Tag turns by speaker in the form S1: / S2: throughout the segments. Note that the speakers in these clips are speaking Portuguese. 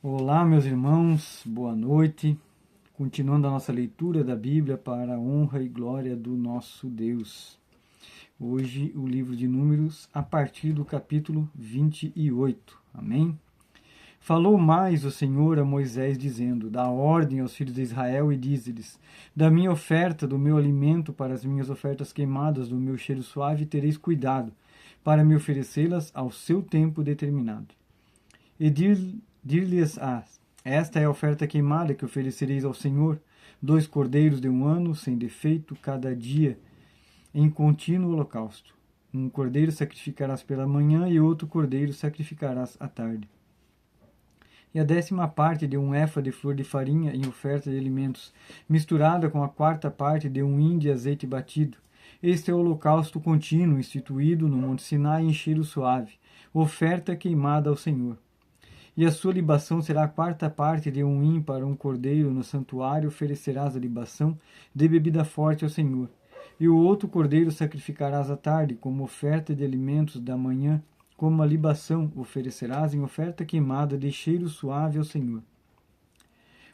S1: Olá, meus irmãos, boa noite. Continuando a nossa leitura da Bíblia para a honra e glória do nosso Deus. Hoje, o livro de Números, a partir do capítulo 28. Amém? Falou mais o Senhor a Moisés, dizendo: Dá ordem aos filhos de Israel e dize-lhes: Da minha oferta, do meu alimento para as minhas ofertas queimadas, do meu cheiro suave, tereis cuidado, para me oferecê-las ao seu tempo determinado. E dir-lhes-ás: Esta é a oferta queimada que oferecereis ao Senhor: 2 cordeiros de 1 ano, sem defeito, cada dia, em contínuo holocausto. Um cordeiro sacrificarás pela manhã, e outro cordeiro sacrificarás à tarde. E a 10ª parte de 1 éfa de flor de farinha em oferta de alimentos, misturada com a 4ª parte de 1 hin de azeite batido. Este é o holocausto contínuo instituído no Monte Sinai em cheiro suave, oferta queimada ao Senhor. E a sua libação será a 4ª parte de 1 hin para um cordeiro. No santuário oferecerás a libação de bebida forte ao Senhor. E o outro cordeiro sacrificarás à tarde, como oferta de alimentos da manhã, como a libação oferecerás em oferta queimada de cheiro suave ao Senhor.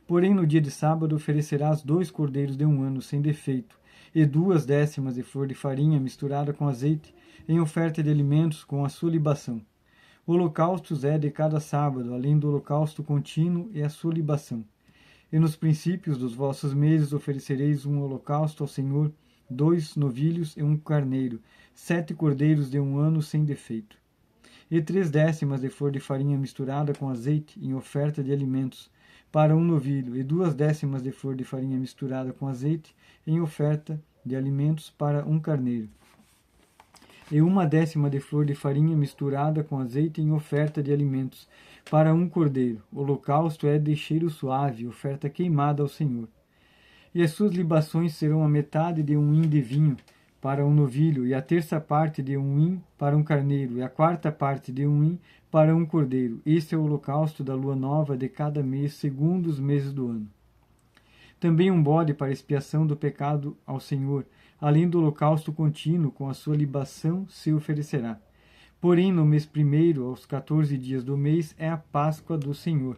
S1: Porém, no dia de sábado oferecerás 2 cordeiros de 1 ano, sem defeito, e 2/10 de flor de farinha misturada com azeite, em oferta de alimentos com a sua libação. Holocaustos é de cada sábado, além do holocausto contínuo e a sua libação. E nos princípios dos vossos meses oferecereis um holocausto ao Senhor: 2 novilhos e 1 carneiro, 7 cordeiros de 1 ano sem defeito. E 3/10 de flor de farinha misturada com azeite, em oferta de alimentos, para um novilho, e 2/10 de flor de farinha misturada com azeite, em oferta de alimentos, para um carneiro. E 1/10 de flor de farinha misturada com azeite, em oferta de alimentos, para um cordeiro. O holocausto é de cheiro suave, oferta queimada ao Senhor. E as suas libações serão a metade de 1 hin de vinho para um novilho, e a 1/3 de 1 hin para um carneiro, e a 4ª parte de 1 hin para um cordeiro. Este é o holocausto da lua nova de cada mês, segundo os meses do ano. Também um bode para expiação do pecado ao Senhor, além do holocausto contínuo, com a sua libação se oferecerá. Porém, no mês primeiro, aos 14 dias do mês, é a Páscoa do Senhor.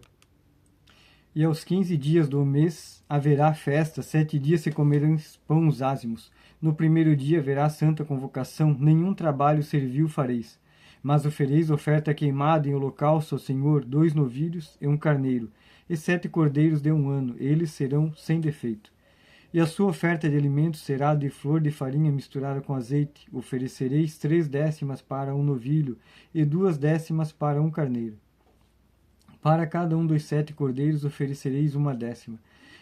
S1: E aos 15 dias do mês haverá festa, 7 dias se comerão pães ázimos. No primeiro dia haverá santa convocação, nenhum trabalho servil fareis. Mas ofereis oferta queimada em holocausto ao Senhor: 2 novilhos e 1 carneiro, e 7 cordeiros de 1 ano, eles serão sem defeito. E a sua oferta de alimentos será de flor de farinha misturada com azeite. Oferecereis 3/10 para um novilho, e 2/10 para um carneiro. Para cada um dos 7 cordeiros oferecereis 1/10,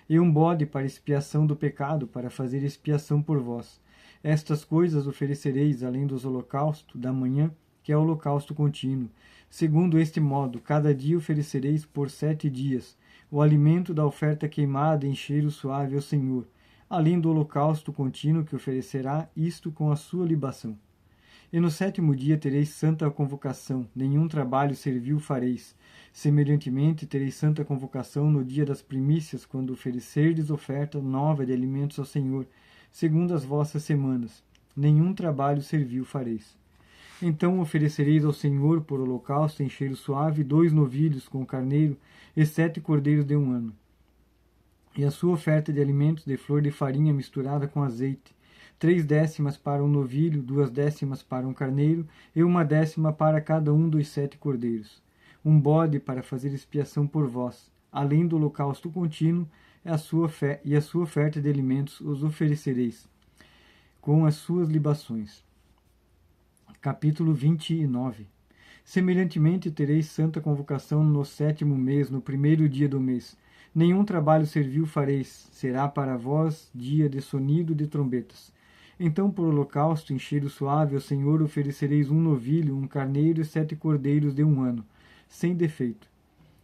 S1: e um bode para expiação do pecado, para fazer expiação por vós. Estas coisas oferecereis, além dos holocaustos da manhã, que é o holocausto contínuo. Segundo este modo, cada dia oferecereis por 7 dias o alimento da oferta queimada em cheiro suave ao Senhor, além do holocausto contínuo que oferecerá, isto com a sua libação. E no 7º dia tereis santa convocação, nenhum trabalho servil fareis. Semelhantemente, tereis santa convocação no dia das primícias, quando oferecerdes oferta nova de alimentos ao Senhor, segundo as vossas semanas. Nenhum trabalho servil fareis. Então oferecereis ao Senhor por holocausto em cheiro suave 2 novilhos com carneiro, e 7 cordeiros de 1 ano. E a sua oferta de alimentos de flor de farinha misturada com azeite: 3/10 para um novilho, 2/10 para um carneiro, e 1/10 para cada um dos 7 cordeiros. Um bode para fazer expiação por vós, além do holocausto contínuo, e a sua oferta de alimentos os oferecereis, com as suas libações. Capítulo 29. Semelhantemente tereis santa convocação no 7º mês, no primeiro dia do mês. Nenhum trabalho servil fareis, será para vós dia de sonido de trombetas. Então, por holocausto em cheiro suave ao Senhor, oferecereis 1 novilho, 1 carneiro e 7 cordeiros de 1 ano, sem defeito.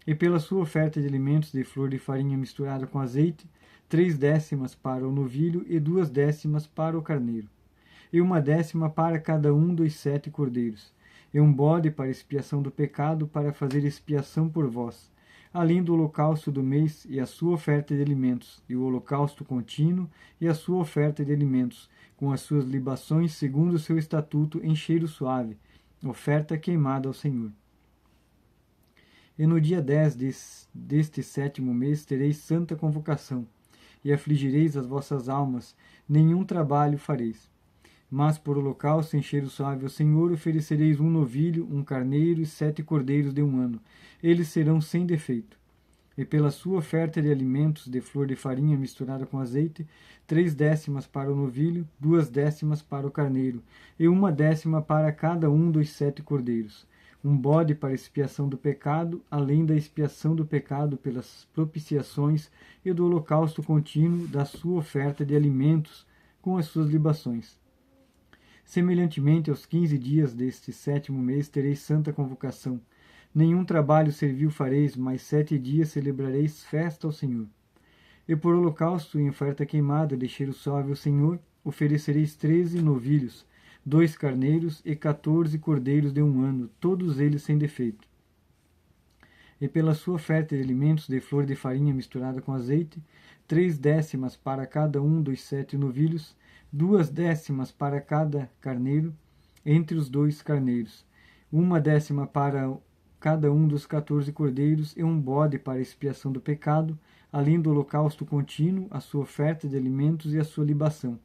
S1: E pela sua oferta de alimentos de flor de farinha misturada com azeite: 3/10 para o novilho e 2/10 para o carneiro, e 1/10 para cada um dos 7 cordeiros, e um bode para expiação do pecado, para fazer expiação por vós, além do holocausto do mês e a sua oferta de alimentos, e o holocausto contínuo e a sua oferta de alimentos, com as suas libações segundo o seu estatuto em cheiro suave, oferta queimada ao Senhor. E no dia 10 deste 7º mês tereis santa convocação, e afligireis as vossas almas, nenhum trabalho fareis. Mas por holocausto em cheiro suave ao Senhor oferecereis um novilho, um carneiro e 7 cordeiros de 1 ano. Eles serão sem defeito. E pela sua oferta de alimentos de flor de farinha misturada com azeite, 3/10 para o novilho, 2/10 para o carneiro, e 1/10 para cada um dos 7 cordeiros. Um bode para expiação do pecado, além da expiação do pecado pelas propiciações e do holocausto contínuo da sua oferta de alimentos com as suas libações. Semelhantemente aos 15 dias deste 7º mês tereis santa convocação. Nenhum trabalho servil fareis, mas 7 dias celebrareis festa ao Senhor. E por holocausto em oferta queimada de cheiro suave ao Senhor, oferecereis 13 novilhos, 2 carneiros e 14 cordeiros de 1 ano, todos eles sem defeito. E pela sua oferta de alimentos de flor de farinha misturada com azeite, 3/10 para cada um dos 7 novilhos, 2/10 para cada carneiro, entre os 2 carneiros, 1/10 para cada um dos 14 cordeiros e um bode para expiação do pecado, além do holocausto contínuo, a sua oferta de alimentos e a sua libação.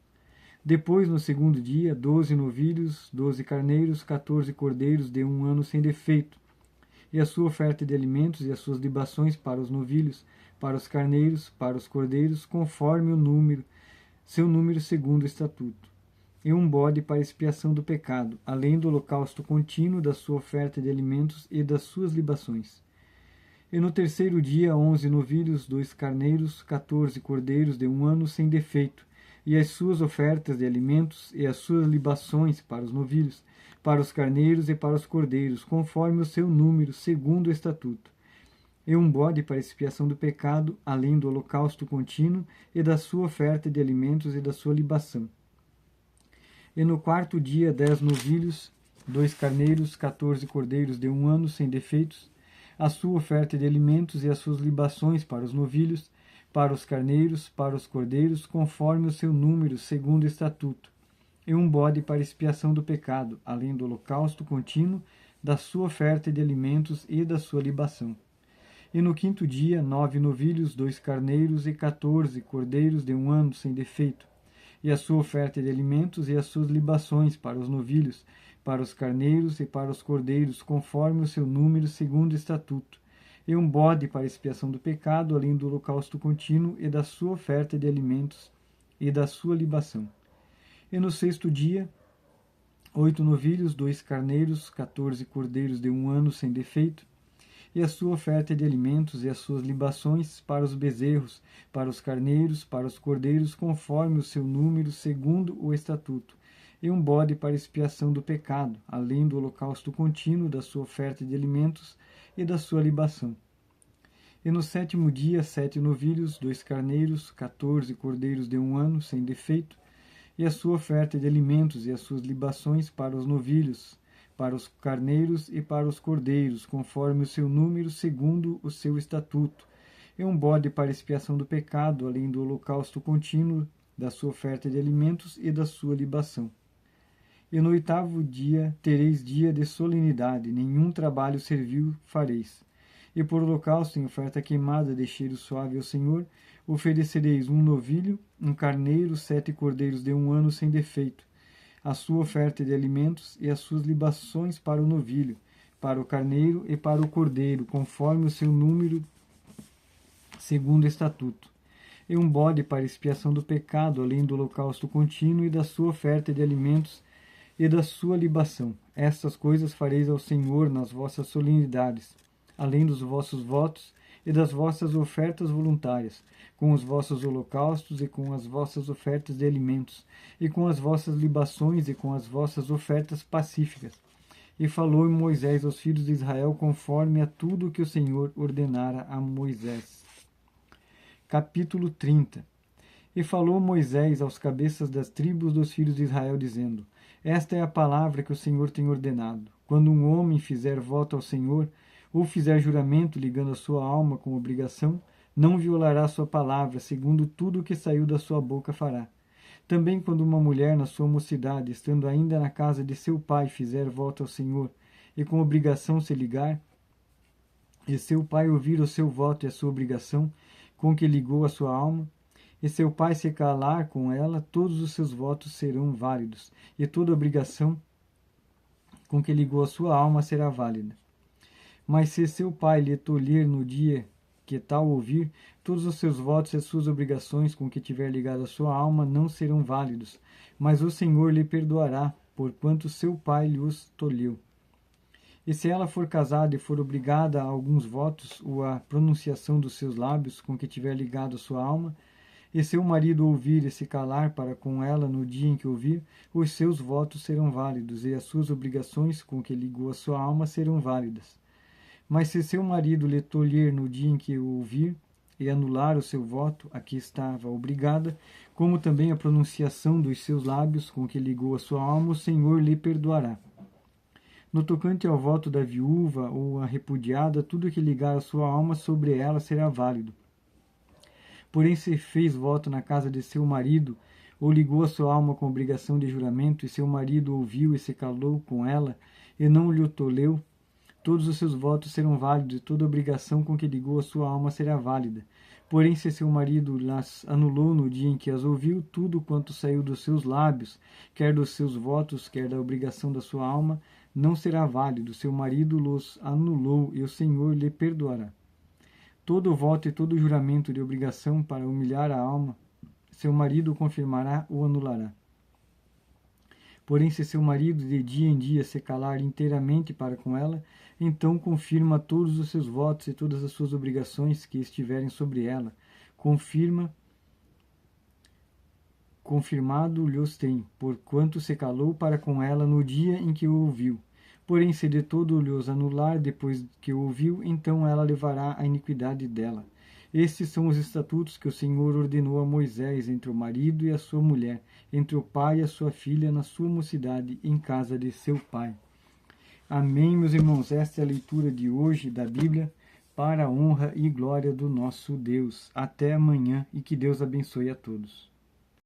S1: Depois, no 2º dia, 12 novilhos, 12 carneiros, 14 cordeiros de 1 ano sem defeito, e a sua oferta de alimentos e as suas libações para os novilhos, para os carneiros, para os cordeiros, conforme seu número segundo o estatuto. E um bode para expiação do pecado, além do holocausto contínuo da sua oferta de alimentos e das suas libações. E no 3º dia, 11 novilhos, 2 carneiros, 14 cordeiros de 1 ano sem defeito, e as suas ofertas de alimentos e as suas libações para os novilhos, para os carneiros e para os cordeiros, conforme o seu número, segundo o estatuto. E um bode para expiação do pecado, além do holocausto contínuo e da sua oferta de alimentos e da sua libação. E no 4º dia, 10 novilhos, 2 carneiros, 14 cordeiros de 1 ano sem defeitos, a sua oferta de alimentos e as suas libações para os novilhos, para os carneiros, para os cordeiros, conforme o seu número, segundo o estatuto, e um bode para expiação do pecado, além do holocausto contínuo, da sua oferta de alimentos e da sua libação. E no 5º dia, 9 novilhos, 2 carneiros e 14 cordeiros de 1 ano sem defeito, e a sua oferta de alimentos e as suas libações para os novilhos, para os carneiros e para os cordeiros, conforme o seu número, segundo o estatuto, e um bode para expiação do pecado, além do holocausto contínuo e da sua oferta de alimentos e da sua libação. E no 6º dia, 8 novilhos, 2 carneiros, 14 cordeiros de 1 ano sem defeito, e a sua oferta de alimentos e as suas libações para os bezerros, para os carneiros, para os cordeiros, conforme o seu número, segundo o estatuto, e um bode para expiação do pecado, além do holocausto contínuo da sua oferta de alimentos e da sua libação. E no 7º dia, 7 novilhos, 2 carneiros, 14 cordeiros de 1 ano, sem defeito, e a sua oferta de alimentos e as suas libações para os novilhos, para os carneiros e para os cordeiros, conforme o seu número, segundo o seu estatuto, e um bode para expiação do pecado, além do holocausto contínuo da sua oferta de alimentos e da sua libação. E no 8º dia tereis dia de solenidade, nenhum trabalho servil fareis. E por holocausto em oferta queimada de cheiro suave ao Senhor, oferecereis um novilho, um carneiro, 7 cordeiros de 1 ano sem defeito, a sua oferta de alimentos e as suas libações para o novilho, para o carneiro e para o cordeiro, conforme o seu número, segundo o estatuto. E um bode para expiação do pecado, além do holocausto contínuo e da sua oferta de alimentos e da sua libação. Estas coisas fareis ao Senhor nas vossas solenidades, além dos vossos votos e das vossas ofertas voluntárias, com os vossos holocaustos e com as vossas ofertas de alimentos, e com as vossas libações e com as vossas ofertas pacíficas. E falou Moisés aos filhos de Israel conforme a tudo que o Senhor ordenara a Moisés. Capítulo 30. E falou Moisés aos cabeças das tribos dos filhos de Israel, dizendo: Esta é a palavra que o Senhor tem ordenado. Quando um homem fizer voto ao Senhor, ou fizer juramento ligando a sua alma com obrigação, não violará sua palavra, segundo tudo o que saiu da sua boca fará. Também quando uma mulher na sua mocidade, estando ainda na casa de seu pai, fizer voto ao Senhor, e com obrigação se ligar e seu pai ouvir o seu voto e a sua obrigação, com que ligou a sua alma, e seu pai se calar com ela, todos os seus votos serão válidos, e toda obrigação com que ligou a sua alma será válida. Mas se seu pai lhe tolher no dia que tal ouvir, todos os seus votos e as suas obrigações com que tiver ligado a sua alma não serão válidos, mas o Senhor lhe perdoará, porquanto seu pai lhe os tolheu. E se ela for casada e for obrigada a alguns votos ou a pronunciação dos seus lábios com que tiver ligado a sua alma, e seu marido ouvir e se calar para com ela no dia em que ouvir, os seus votos serão válidos e as suas obrigações com que ligou a sua alma serão válidas. Mas se seu marido lhe tolher no dia em que o ouvir e anular o seu voto a que estava obrigada, como também a pronunciação dos seus lábios com que ligou a sua alma, o Senhor lhe perdoará. No tocante ao voto da viúva ou a repudiada, tudo que ligar a sua alma sobre ela será válido. Porém, se fez voto na casa de seu marido, ou ligou a sua alma com obrigação de juramento, e seu marido ouviu e se calou com ela, e não lhe o tolheu, todos os seus votos serão válidos, e toda obrigação com que ligou a sua alma será válida. Porém, se seu marido las anulou no dia em que as ouviu, tudo quanto saiu dos seus lábios, quer dos seus votos, quer da obrigação da sua alma, não será válido. Seu marido los anulou, e o Senhor lhe perdoará. Todo voto e todo juramento de obrigação para humilhar a alma, seu marido confirmará ou anulará. Porém, se seu marido de dia em dia se calar inteiramente para com ela, então confirma todos os seus votos e todas as suas obrigações que estiverem sobre ela. Confirmado lhos tem, porquanto se calou para com ela no dia em que o ouviu. Porém, se de todo lhos anular depois que o ouviu, então ela levará a iniquidade dela. Estes são os estatutos que o Senhor ordenou a Moisés entre o marido e a sua mulher, entre o pai e a sua filha na sua mocidade, em casa de seu pai. Amém, meus irmãos. Esta é a leitura de hoje da Bíblia para a honra e glória do nosso Deus. Até amanhã e que Deus abençoe a todos.